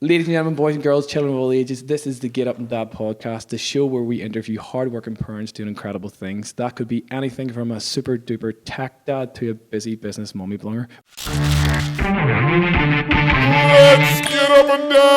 Ladies and gentlemen, boys and girls, children of all ages, this is the Get Up and Dad podcast, the show where we interview hard-working parents doing incredible things. That could be anything from a super-duper tech dad to a busy business mummy blunger. Let's get up and dance!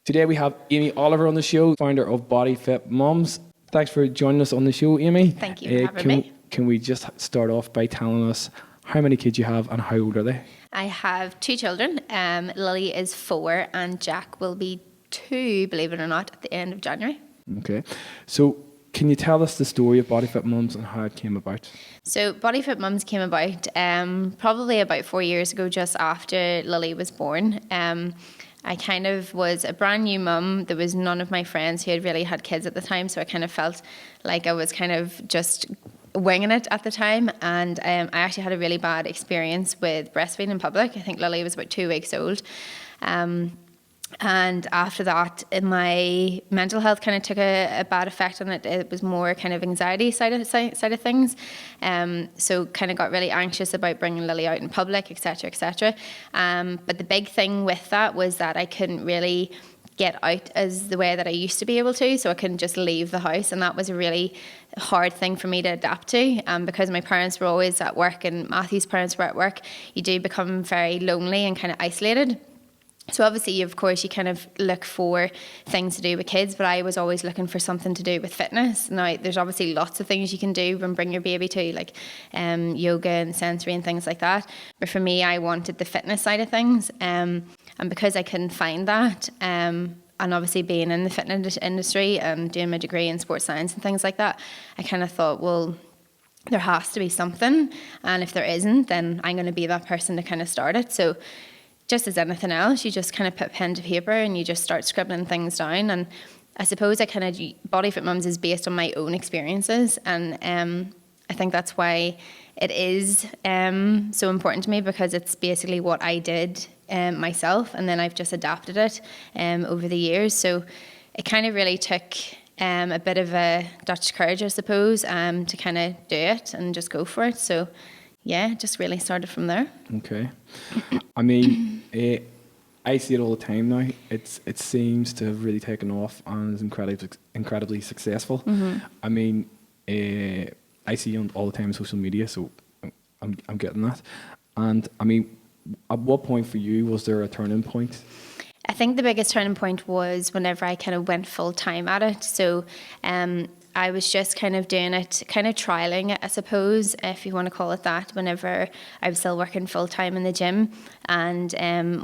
Today we have Aimee Oliver on the show, founder of Bodyfit Mums. Thanks for joining us on the show, Aimee. Thank you for having me. Can we just start off by telling us how many kids you have and how old are they? I have 2 children. Lily is 4 and Jack will be 2, believe it or not, at the end of January. Okay. So can you tell us the story of Bodyfit Mums and how it came about? So Bodyfit Mums came about probably about 4 years ago, just after Lily was born. I kind of was a brand new mum. There was none of my friends who had really had kids at the time, so I kind of felt like I was kind of just winging it at the time. And I actually had a really bad experience with breastfeeding in public. I think Lily was about 2 weeks old. And after that, my mental health kind of took a bad effect on it. It was more kind of anxiety side of things. So kind of got really anxious about bringing Lily out in public, etc., etc. But the big thing with that was that I couldn't really get out as the way that I used to be able to. So I couldn't just leave the house. And that was a really hard thing for me to adapt to. Because my parents were always at work and Matthew's parents were at work, you do become very lonely and kind of isolated. So obviously, of course, you kind of look for things to do with kids, but I was always looking for something to do with fitness. Now, there's obviously lots of things you can do and bring your baby to, like yoga and sensory and things like that. But for me, I wanted the fitness side of things. And because I couldn't find that, and obviously being in the fitness industry and doing my degree in sports science and things like that, I kind of thought, well, there has to be something. And if there isn't, then I'm going to be that person to kind of start it. So just as anything else, you just kind of put pen to paper and you just start scribbling things down. And I suppose Bodyfit Mums is based on my own experiences. And I think that's why it is so important to me, because it's basically what I did myself. And then I've just adapted it over the years. So it kind of really took a bit of a Dutch courage, I suppose, to kind of do it and just go for it. So yeah, just really started from there. Okay. I mean, I see it all the time now. It seems to have really taken off and is incredibly successful. Mm-hmm. I mean, I see it all the time on social media, so I'm getting that. And I mean, at what point for you was there a turning point? I think the biggest turning point was whenever I kind of went full time at it. So I was just kind of doing it, kind of trialing it, I suppose, if you want to call it that, whenever I was still working full time in the gym. And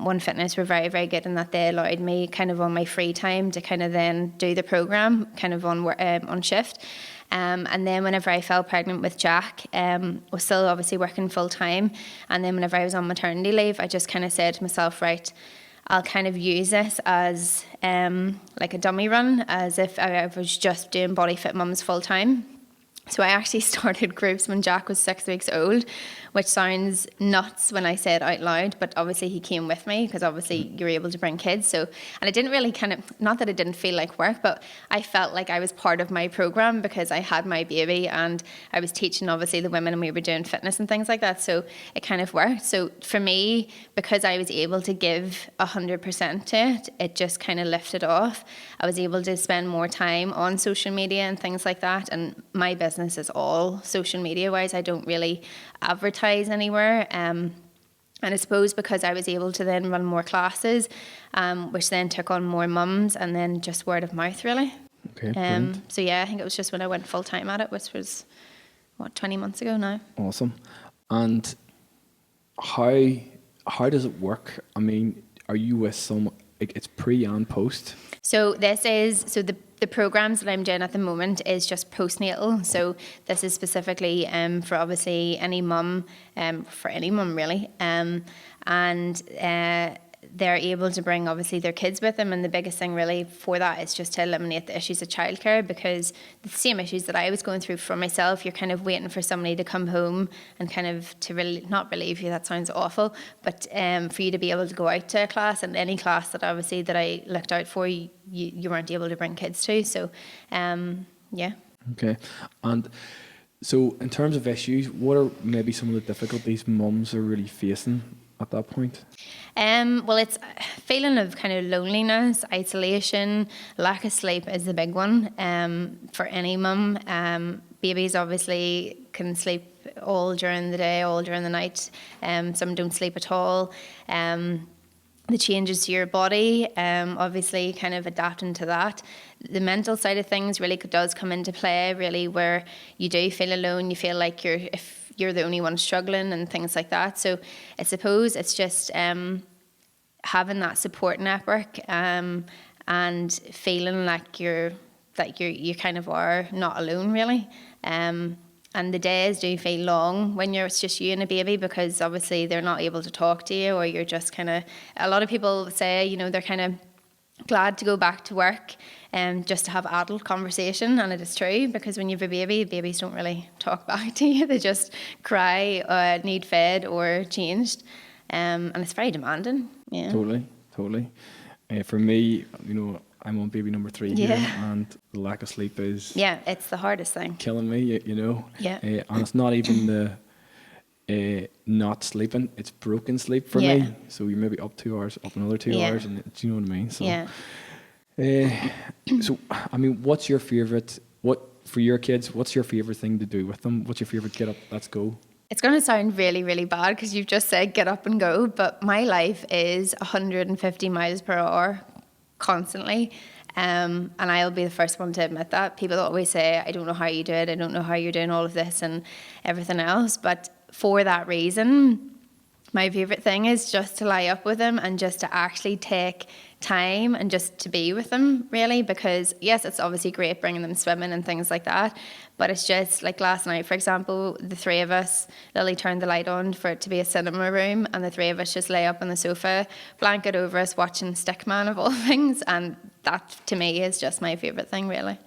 One Fitness were very, very good in that they allowed me kind of on my free time to kind of then do the program kind of on shift. And then whenever I fell pregnant with Jack, was still obviously working full time. And then whenever I was on maternity leave, I just kind of said to myself, right, I'll kind of use this as like a dummy run, as if I was just doing Bodyfit Mums full time. So I actually started groups when Jack was 6 weeks old, which sounds nuts when I say it out loud, but obviously he came with me because obviously you're able to bring kids. So, and it didn't really not that it didn't feel like work, but I felt like I was part of my program because I had my baby and I was teaching obviously the women and we were doing fitness and things like that. So it kind of worked. So for me, because I was able to give 100% to it, it just kind of lifted off. I was able to spend more time on social media and things like that. And my business is all social media wise. I don't really advertise anywhere. And I suppose because I was able to then run more classes, which then took on more mums and then just word of mouth really. Okay. So yeah, I think it was just when I went full time at it, which was 20 months ago now. Awesome. And how does it work? I mean, are you with someone, it's pre and post? So the programs that I'm doing at the moment is just postnatal. So this is specifically for obviously any mum, for any mum really. And they're able to bring obviously their kids with them, and the biggest thing really for that is just to eliminate the issues of childcare, because the same issues that I was going through for myself, you're kind of waiting for somebody to come home and kind of to not relieve you, that sounds awful, but for you to be able to go out to a class, and any class that obviously that I looked out for, you weren't able to bring kids to. So yeah. Okay. And so in terms of issues, what are maybe some of the difficulties mums are really facing at that point? Well, it's a feeling of kind of loneliness, isolation, lack of sleep is the big one for any mum. Babies obviously can sleep all during the day, all during the night. Some don't sleep at all. The changes to your body, obviously kind of adapting to that. The mental side of things really does come into play, really, where you do feel alone, you feel like if you're the only one struggling and things like that. So I suppose it's just having that support network and feeling like you kind of are not alone, really. And the days do feel long when it's just you and a baby, because obviously they're not able to talk to you, or you're just kind of, a lot of people say, you know, they're kind of glad to go back to work just to have adult conversation, and it is true, because when you have a baby, babies don't really talk back to you. They just cry, need fed or changed, and it's very demanding. Yeah. Totally. For me, you know, I'm on baby number 3 here, and the lack of sleep is it's the hardest thing, killing me, you know. And it's not even the not sleeping, it's broken sleep for me. So you're maybe up 2 hours, up another 2 hours, and do you know what I mean? So so I mean, what's your favorite, for your kids, what's your favorite thing to do with them? What's your favorite get up, let's go? It's going to sound really, really bad, because you've just said get up and go, but my life is 150 miles per hour constantly, and I'll be the first one to admit that. People always say, I don't know how you do it, I don't know how you're doing all of this and everything else, but for that reason, my favourite thing is just to lie up with them and just to actually take time and just to be with them, really, because yes, it's obviously great bringing them swimming and things like that, but it's just like last night, for example, the 3 of us, Lily turned the light on for it to be a cinema room, and the 3 of us just lay up on the sofa, blanket over us, watching Stickman of all things, and that to me is just my favourite thing, really.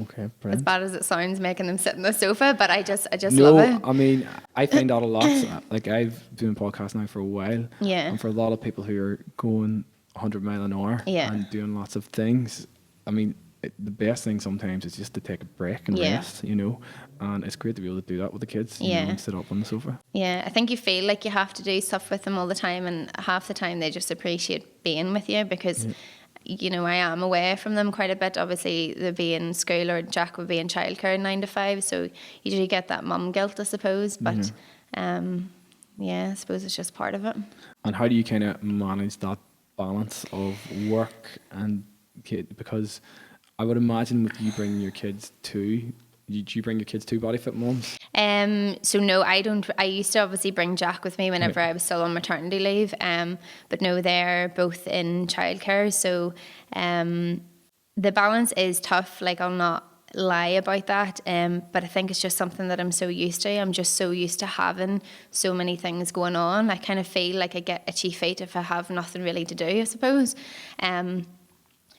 Okay, brilliant. As bad as it sounds, making them sit on the sofa, but I just love it. I mean, I find that a lot. Like, I've been doing podcasts now for a while, and for a lot of people who are going 100 mile an hour and doing lots of things, I mean, the best thing sometimes is just to take a break and rest, you know, and it's great to be able to do that with the kids, you know, and sit up on the sofa. Yeah, I think you feel like you have to do stuff with them all the time, and half the time they just appreciate being with you, because you know, I am away from them quite a bit. Obviously, they'll be in school, or Jack would be in childcare 9 to 5, so you do get that mum guilt, I suppose, but I suppose it's just part of it. And how do you kind of manage that balance of work and kid? Because I would imagine with you bringing your kids to, did you bring your kids to Bodyfit Mums? So no, I don't. I used to obviously bring Jack with me whenever I was still on maternity leave. But no, they're both in childcare. So the balance is tough. Like, I'll not lie about that. But I think it's just something that I'm so used to. I'm just so used to having so many things going on. I kind of feel like I get itchy feet if I have nothing really to do, I suppose.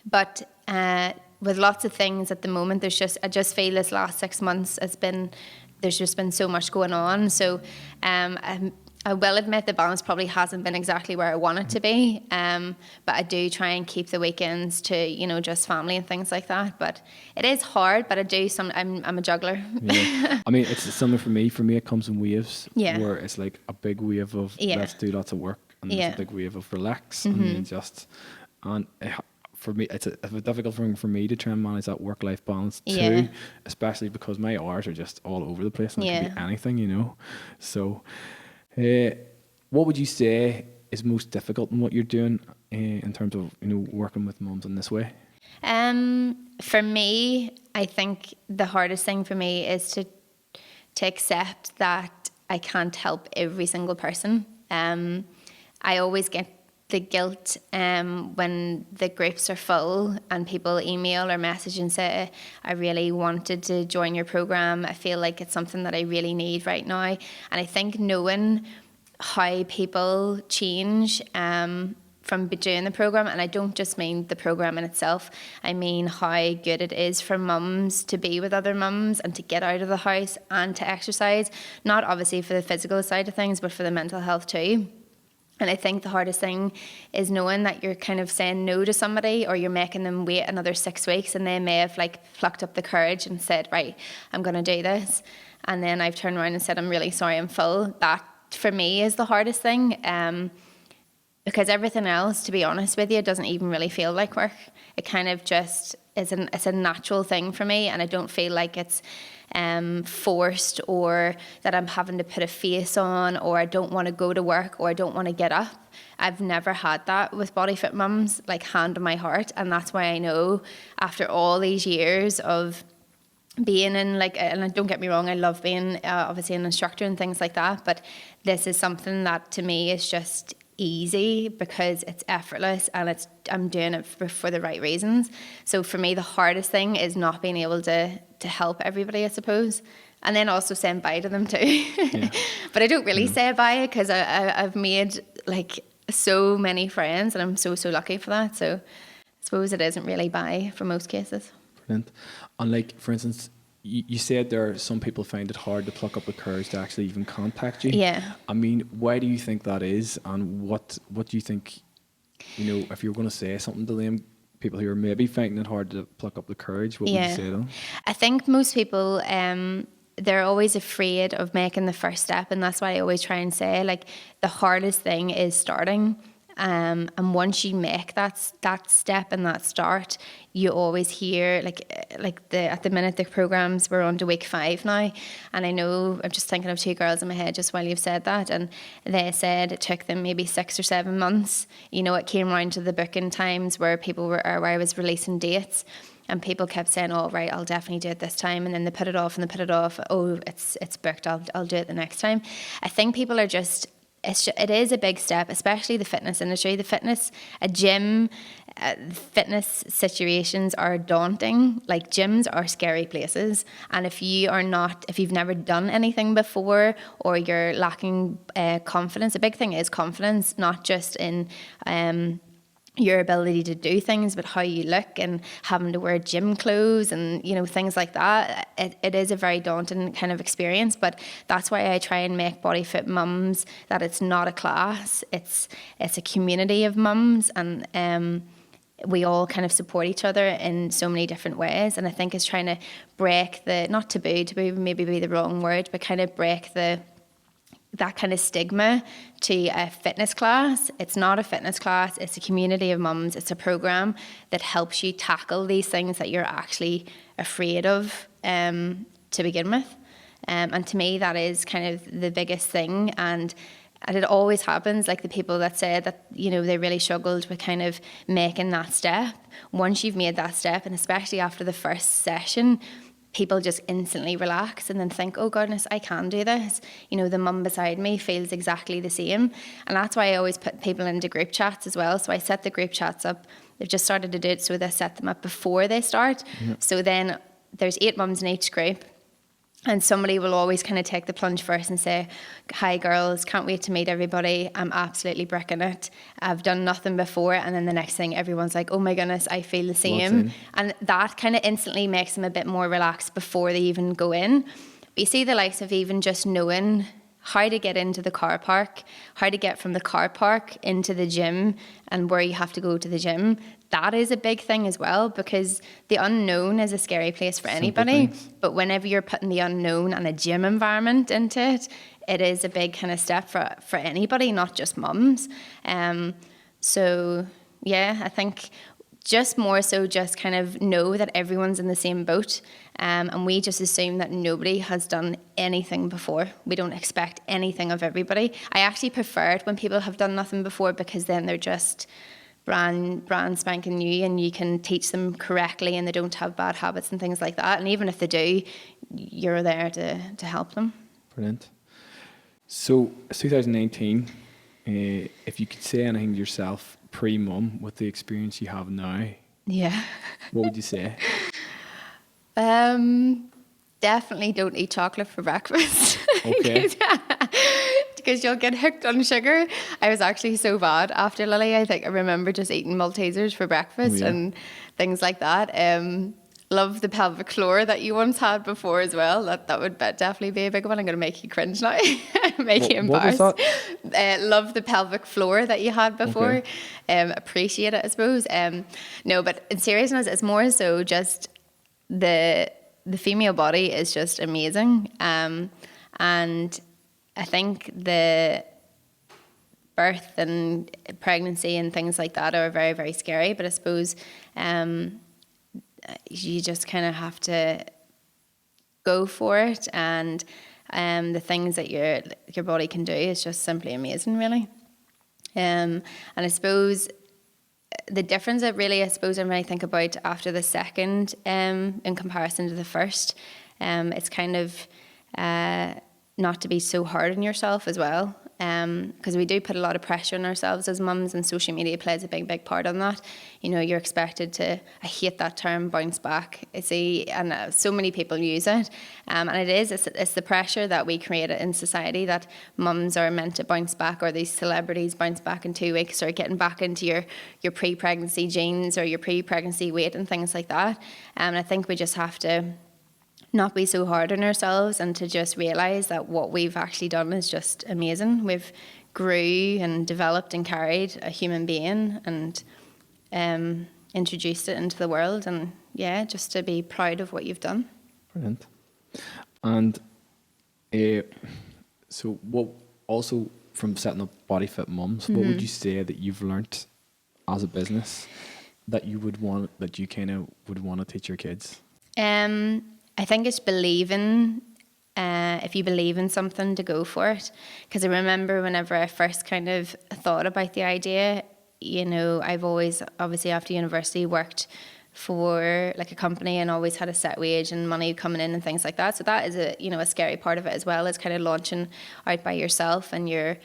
But with lots of things at the moment, I just feel this last 6 months there's just been so much going on. So I will admit the balance probably hasn't been exactly where I want it to be. But I do try and keep the weekends to, you know, just family and things like that. But it is hard, but I'm a juggler. Yeah. I mean, it's something for me. For me, it comes in waves. Yeah. Where it's like a big wave of let's do lots of work, and there's a big wave of relax, and for me, it's a difficult thing for me to try and manage that work-life balance too, especially because my hours are just all over the place, and it can be anything, you know. So, what would you say is most difficult in what you're doing in terms of, you know, working with mums in this way? For me, I think the hardest thing for me is to accept that I can't help every single person. I always get the guilt when the groups are full and people email or message and say, I really wanted to join your program. I feel like it's something that I really need right now. And I think knowing how people change doing the program. And I don't just mean the program in itself. I mean how good it is for mums to be with other mums and to get out of the house and to exercise. Not obviously for the physical side of things, but for the mental health too. And I think the hardest thing is knowing that you're kind of saying no to somebody, or you're making them wait another 6 weeks, and they may have like plucked up the courage and said, right, I'm going to do this. And then I've turned around and said, I'm really sorry, I'm full. That for me is the hardest thing. Because everything else, to be honest with you, doesn't even really feel like work. It kind of just it's a natural thing for me, and I don't feel like it's forced, or that I'm having to put a face on, or I don't want to go to work, or I don't want to get up. I've never had that with Bodyfit Mums, like hand on my heart, and that's why I know after all these years of being in, like, and don't get me wrong, I love being obviously an instructor and things like that, but this is something that to me is just easy because it's effortless, and I'm doing it for the right reasons. So for me, the hardest thing is not being able to help everybody, I suppose, and then also saying bye to them too. Yeah. But I don't really say bye, because I've made like so many friends, and I'm so lucky for that. So I suppose it isn't really bye for most cases. Brilliant. And like, for instance, you said there are some people find it hard to pluck up the courage to actually even contact you. Yeah. I mean, why do you think that is? And what do you think, you know, if you were going to say something to them, people who are maybe finding it hard to pluck up the courage, what would you say to them? I think most people, they're always afraid of making the first step. And that's why I always try and say, like, the hardest thing is starting. And once you make that step and that start, you always hear at the minute the programs, we're on to week 5 now, and I know I'm just thinking of 2 girls in my head just while you've said that, and they said it took them maybe 6 or 7 months. You know, it came round to the booking times where where I was releasing dates. And people kept saying, "Oh, right, I'll definitely do it this time," and then they put it off and they put it off. Oh, it's booked. I'll do it the next time. I think people are just. It is a big step, especially the fitness industry. Fitness situations are daunting. Like, gyms are scary places, and if you've never done anything before, or you're lacking confidence, a big thing is confidence, not just in your ability to do things, but how you look, and having to wear gym clothes and, you know, things like that. It is a very daunting kind of experience, but that's why I try and make Bodyfit Mums that it's not a class, it's a community of mums, and we all kind of support each other in so many different ways. And I think it's trying to break not taboo maybe be the wrong word, but kind of break that kind of stigma to a fitness class. It's not a fitness class, it's a community of mums. It's a program that helps you tackle these things that you're actually afraid of to begin with. And to me, that is kind of the biggest thing. And it always happens, like the people that say that, you know, they really struggled with kind of making that step. Once you've made that step, and especially after the first session, people just instantly relax and then think, oh goodness, I can do this. You know, the mum beside me feels exactly the same. And that's why I always put people into group chats as well. So I set the group chats up. They've just started to do it, so they set them up before they start. Yeah. So then there's 8 mums in each group. And somebody will always kind of take the plunge first and say, hi girls, can't wait to meet everybody. I'm absolutely bricking it. I've done nothing before. And then the next thing, everyone's like, oh my goodness, I feel the same. And that kind of instantly makes them a bit more relaxed before they even go in. But you see the likes of even just knowing how to get into the car park, how to get from the car park into the gym, and where you have to go to the gym. That is a big thing as well, because the unknown is a scary place for anybody. But whenever you're putting the unknown and a gym environment into it, it is a big kind of step for anybody, not just mums. So yeah, I think just more so just kind of know that everyone's in the same boat. And we just assume that nobody has done anything before. We don't expect anything of everybody. I actually prefer it when people have done nothing before, because then they're just brand spanking new, and you can teach them correctly, and they don't have bad habits and things like that. And even if they do, you're there to help them. Brilliant. So it's 2019. If you could say anything to yourself pre-mum with the experience you have now, yeah, what would you say? Definitely don't eat chocolate for breakfast. Okay. because you'll get hooked on sugar. I was actually so bad after Lily. I think I remember just eating Maltesers for breakfast and things like that. Love the pelvic floor that you once had before as well. That would definitely be a big one. I'm going to make you cringe now. Make you embarrassed. What was that? Love the pelvic floor that you had before. Appreciate it, I suppose. No, but in seriousness, it's more so just the female body is just amazing. And I think the birth and pregnancy and things like that are very, very scary. But I suppose you just kind of have to go for it, and the things that your body can do is just simply amazing, really. And I suppose the difference that really, I suppose, when I think about after the second, in comparison to the first, it's kind of not to be so hard on yourself as well. Because we do put a lot of pressure on ourselves as mums, and social media plays a big part on that. You know, you're expected to, I hate that term, bounce back. I see, and so many people use it. And it's the pressure that we create in society that mums are meant to bounce back, or these celebrities bounce back in 2 weeks, or getting back into your pre-pregnancy jeans or your pre-pregnancy weight and things like that. And I think we just have to not be so hard on ourselves, and to just realise that what we've actually done is just amazing. We've grew and developed and carried a human being and introduced it into the world, and just to be proud of what you've done. Brilliant. And so what also from setting up Bodyfit Mums, what would you say that you've learnt as a business that you kind of would want to teach your kids? I think it's believing, if you believe in something, to go for it. Because I remember whenever I first kind of thought about the idea, you know, I've always, obviously after university, worked for like a company and always had a set wage and money coming in and things like that. So that is a scary part of it as well, is kind of launching out by yourself, and you're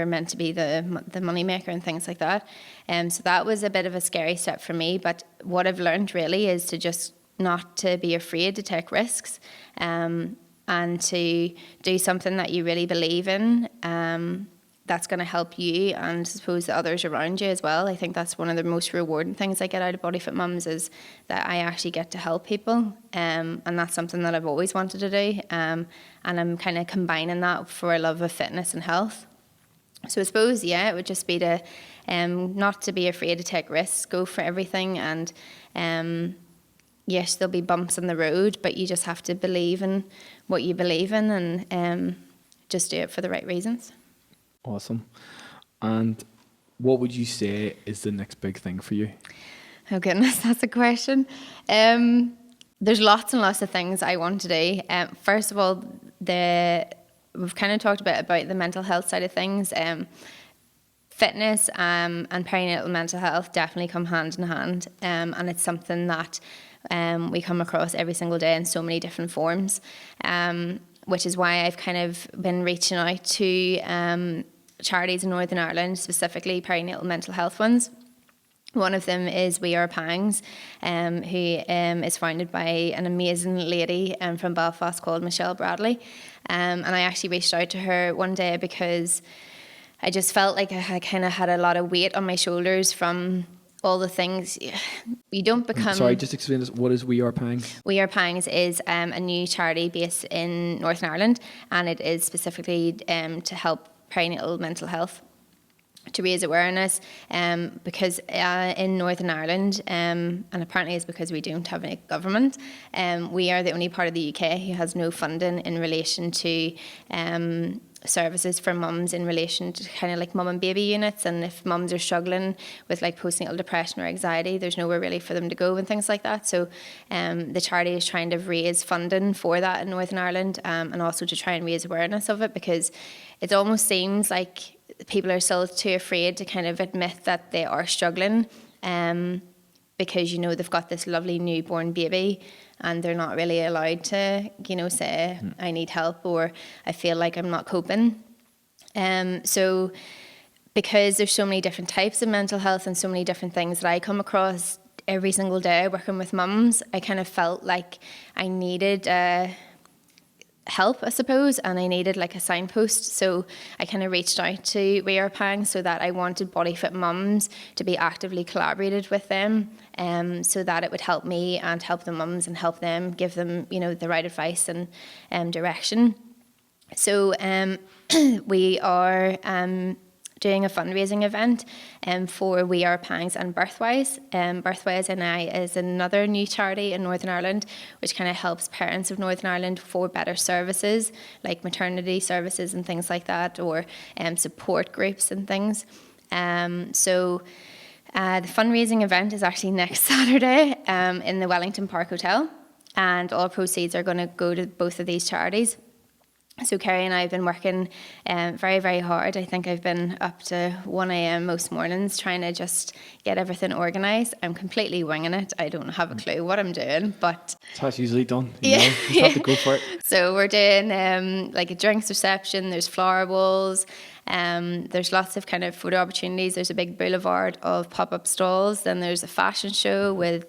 meant to be the money maker and things like that. So that was a bit of a scary step for me. But what I've learned really is to just not to be afraid to take risks, and to do something that you really believe in. That's going to help you, and I suppose the others around you as well. I think that's one of the most rewarding things I get out of Bodyfit Mums, is that I actually get to help people. And that's something that I've always wanted to do. And I'm kind of combining that for a love of fitness and health. So I suppose, it would just be to not to be afraid to take risks, go for everything. And yes, there'll be bumps in the road, but you just have to believe in what you believe in, and just do it for the right reasons. Awesome. And what would you say is the next big thing for you? Oh goodness, that's a question. There's lots and lots of things I want to do. First of all, we've kind of talked a bit about the mental health side of things. Fitness and perinatal mental health definitely come hand in hand, and it's something that we come across every single day in so many different forms, which is why I've kind of been reaching out to charities in Northern Ireland, specifically perinatal mental health ones. One of them is We Are Pangs, who is founded by an amazing lady from Belfast called Michelle Bradley. And I actually reached out to her one day because I just felt like I kind of had a lot of weight on my shoulders from all the things. You don't become... Sorry, just explain this. What is We Are Pangs? We Are Pangs is a new charity based in Northern Ireland, and it is specifically to help perinatal mental health, to raise awareness, because in Northern Ireland, and apparently it's because we don't have a government, we are the only part of the UK who has no funding in relation to services for mums, in relation to kind of like mum and baby units. And if mums are struggling with like postnatal depression or anxiety, there's nowhere really for them to go and things like that. So the charity is trying to raise funding for that in Northern Ireland, and also to try and raise awareness of it, because it almost seems like people are still too afraid to kind of admit that they are struggling, because, you know, they've got this lovely newborn baby and they're not really allowed to, you know, say, I need help, or I feel like I'm not coping. So because there's so many different types of mental health and so many different things that I come across every single day working with mums, I kind of felt like I needed a help, I suppose, and I needed like a signpost. So I kind of reached out to We Are Pangs so that I wanted Bodyfit Mums to be actively collaborated with them, so that it would help me and help the mums and help them, give them, you know, the right advice and direction. So we are doing a fundraising event for We Are Pangs and Birthwise. Birthwise is another new charity in Northern Ireland, which kind of helps parents of Northern Ireland for better services, like maternity services and things like that, or support groups and things. So the fundraising event is actually next Saturday in the Wellington Park Hotel, and all proceeds are going to go to both of these charities. So Kerry and I have been working very, very hard. I think I've been up to 1 a.m. most mornings trying to just get everything organised. I'm completely winging it. I don't have a clue what I'm doing, but... That's how it's usually done. You know? You just have to go for it. So we're doing like a drinks reception, there's flower bowls, there's lots of kind of photo opportunities. There's a big boulevard of pop-up stalls. Then there's a fashion show with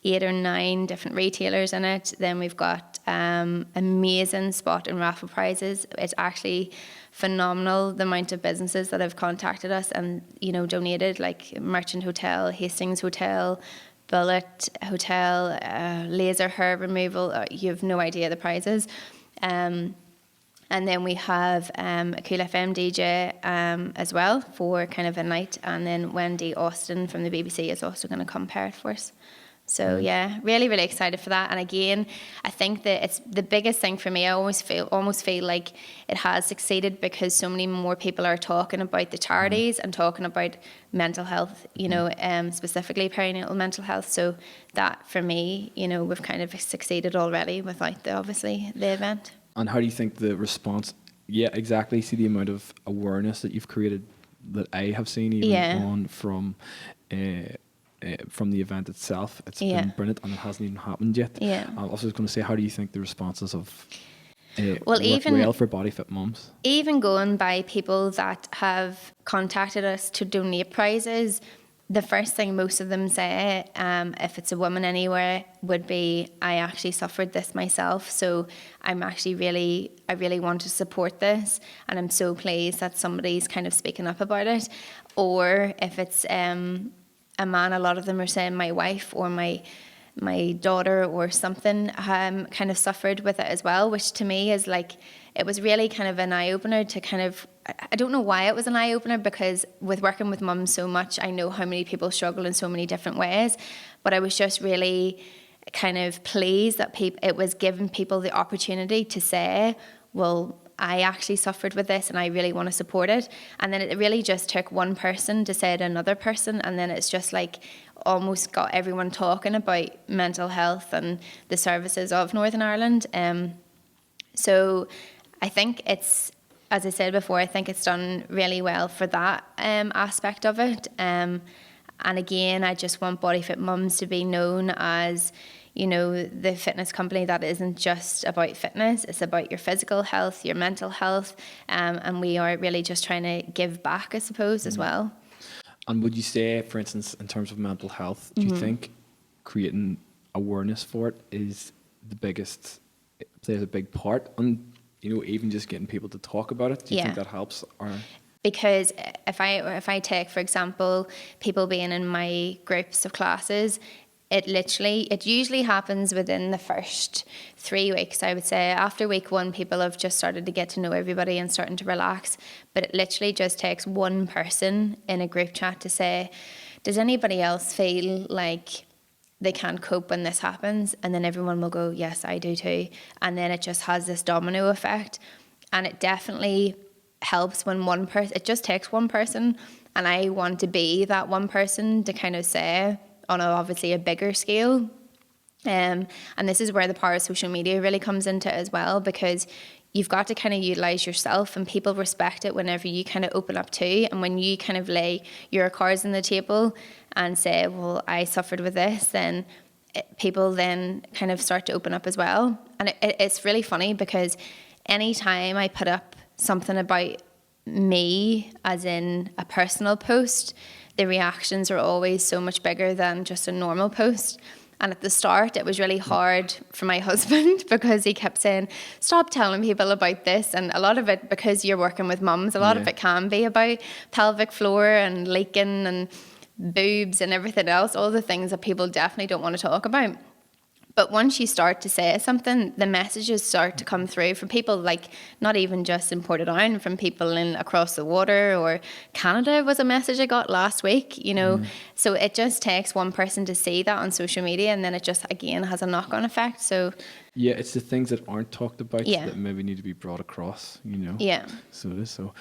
8 or 9 different retailers in it. Then we've got amazing spot and raffle prizes. It's actually phenomenal the amount of businesses that have contacted us and, you know, donated, like Merchant Hotel, Hastings Hotel, Bullet Hotel, laser hair removal. You have no idea the prizes. And then we have a Cool FM DJ as well for kind of a night. And then Wendy Austin from the BBC is also going to come pair it for us. So yeah, really, really excited for that. And again, I think that it's the biggest thing for me. I almost feel like it has succeeded because so many more people are talking about the charities and talking about mental health, you know, specifically perinatal mental health. So that for me, you know, we've kind of succeeded already without obviously the event. And how do you think the response? Yeah, exactly. See the amount of awareness that you've created that I have seen even on from the event itself. It's been brilliant, and it hasn't even happened yet. I was going to say, how do you think the responses of well for Bodyfit Mums? Even going by people that have contacted us to donate prizes, the first thing most of them say, if it's a woman anywhere, would be, I actually suffered this myself, so I'm actually I really want to support this, and I'm so pleased that somebody's kind of speaking up about it. Or if it's a man, a lot of them are saying my wife or my daughter or something kind of suffered with it as well, which to me is like, it was really kind of an eye-opener to kind of, I don't know why it was an eye-opener, because with working with mums so much, I know how many people struggle in so many different ways, but I was just really kind of pleased that it was giving people the opportunity to say, well, I actually suffered with this and I really want to support it. And then it really just took one person to say to another person, and then it's just like almost got everyone talking about mental health and the services of Northern Ireland. So I think it's, as I said before, I think it's done really well for that aspect of it. And again, I just want Bodyfit Mums to be known as, you know, the fitness company that isn't just about fitness, it's about your physical health, your mental health, and we are really just trying to give back, I suppose, as well. And would you say, for instance, in terms of mental health, do you think creating awareness for it is plays a big part on, you know, even just getting people to talk about it? Do you think that helps? Or? Because if I take, for example, people being in my groups of classes, it usually happens within the first 3 weeks, I would say. After week 1, people have just started to get to know everybody and starting to relax. But it literally just takes one person in a group chat to say, does anybody else feel like they can't cope when this happens? And then everyone will go, yes, I do too. And then it just has this domino effect. And it definitely helps when one person, it just takes one person. And I want to be that one person to kind of say, on obviously a bigger scale. And this is where the power of social media really comes into it as well, because you've got to kind of utilise yourself, and people respect it whenever you kind of open up too. And when you kind of lay your cards on the table and say, well, I suffered with this, then people then kind of start to open up as well. And it's really funny, because anytime I put up something about me, as in a personal post, the reactions are always so much bigger than just a normal post. And at the start, it was really hard for my husband because he kept saying, stop telling people about this. And a lot of it, because you're working with mums, a lot of it can be about pelvic floor and leaking and boobs and everything else, all the things that people definitely don't want to talk about. But once you start to say something, the messages start to come through from people, like not even just in Portadown, from people in across the water, or Canada was a message I got last week, you know. So it just takes one person to see that on social media, and then it just, again, has a knock-on effect. So yeah, it's the things that aren't talked about Yeah. that maybe need to be brought across, you know. Yeah. So it is so.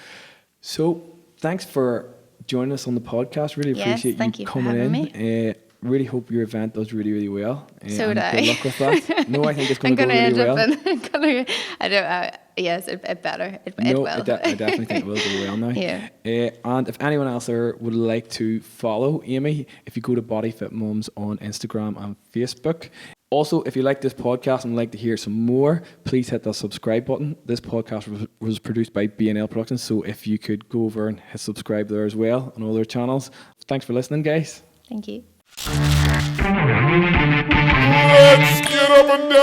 So thanks for joining us on the podcast. Really Yes, appreciate thank you you for coming having in. Really hope your event does really, really well. So and do I. good luck with that. No, I think it's I'm going to go going to really end well. up in, yes, it better. It No, will. I definitely think it will go well now. Yeah. And if anyone else there would like to follow Aimee, if you go to Bodyfit Mums on Instagram and Facebook. Also, if you like this podcast and would like to hear some more, please hit the subscribe button. This podcast was produced by B&L Productions, so if you could go over and hit subscribe there as well on all their channels. Thanks for listening, guys. Thank you. Let's get up and down.